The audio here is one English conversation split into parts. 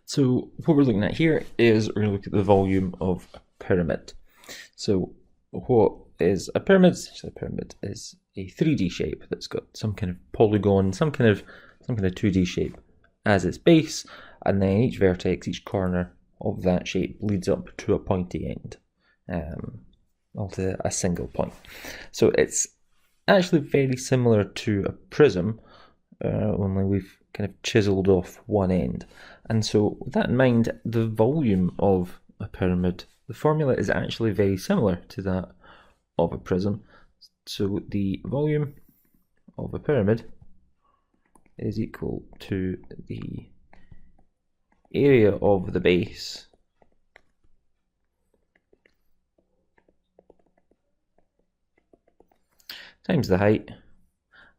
So what we're looking at here is we're going to look at the volume of a pyramid. So what is a pyramid? So a pyramid is a 3D shape that's got some kind of polygon, some kind of 2D shape as its base, and then each vertex, each corner of that shape leads up to a pointy end, or to a single point. So it's actually very similar to a prism, only we've kind of chiseled off one end. And so with that in mind, the volume of a pyramid, the formula is actually very similar to that of a prism. So the volume of a pyramid is equal to the area of the base times the height,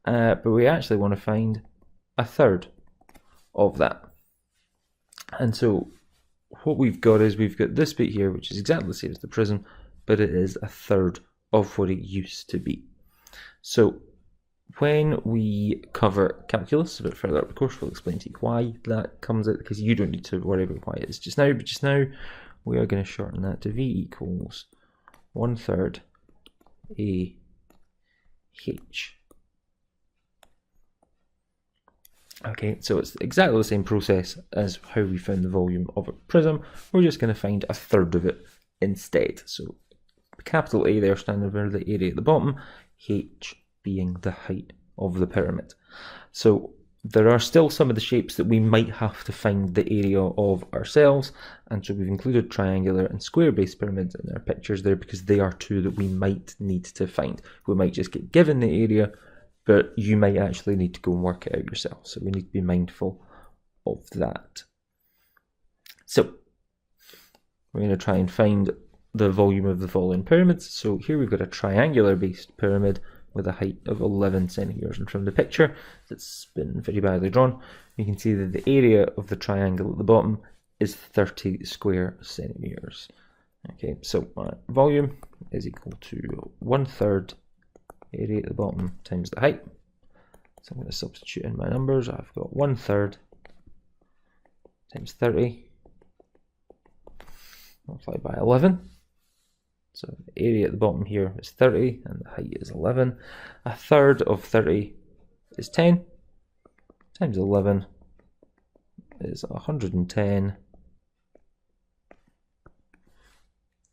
but we actually want to find a third of that. And so what we've got is we've got this bit here, which is exactly the same as the prism, but it is a third of what it used to be. So when we cover calculus a bit further up the course, we'll explain to you why that comes out, because you don't need to worry about why it is just now, but just now we are going to shorten that to V equals 1/3 AH. Okay, so it's exactly the same process as how we found the volume of a prism. We're just going to find a third of it instead. So capital A there standing for the area at the bottom, H being the height of the pyramid. So there are still some of the shapes that we might have to find the area of ourselves, and so we've included triangular and square base pyramids in our pictures there because they are two that we might need to find. We might just get given the area, but you might actually need to go and work it out yourself. So we need to be mindful of that. So we're going to try and find the volume of the following pyramids. So here we've got a triangular based pyramid with a height of 11 centimeters. And from the picture that's been very badly drawn, you can see that the area of the triangle at the bottom is 30 square centimeters. Okay, so my volume is equal to 1/3 area at the bottom times the height. So I'm going to substitute in my numbers. I've got 1/3 times 30 multiplied by 11. So the area at the bottom here is 30 and the height is 11. A third of 30 is 10 times 11 is 110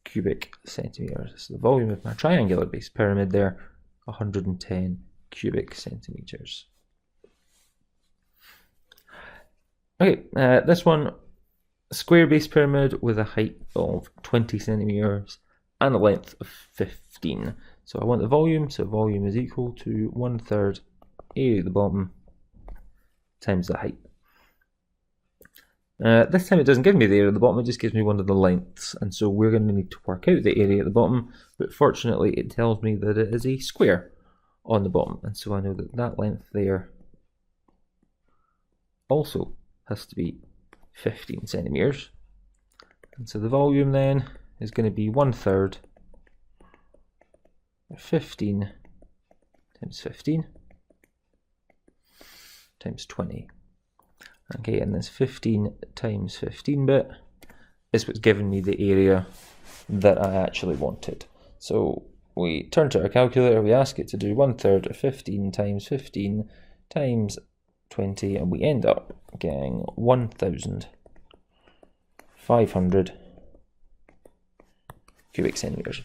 cubic centimeters. So the volume of my triangular base pyramid there, 110 cubic centimeters. Okay, this one, square base pyramid with a height of 20 centimeters and a length of 15. So I want the volume, so volume is equal to 1/3 area at the bottom times the height. This time it doesn't give me the area at the bottom, it just gives me one of the lengths, and so we're going to need to work out the area at the bottom, but fortunately it tells me that it is a square on the bottom, and so I know that that length there also has to be 15 centimeters. And so the volume then is going to be 1/3 of 15 times 15 times 20. Okay, and this 15 times 15 bit is what's given me the area that I actually wanted. So we turn to our calculator, we ask it to do 1/3 of 15 times 15 times 20, and we end up getting 1,500 cubic centimeters.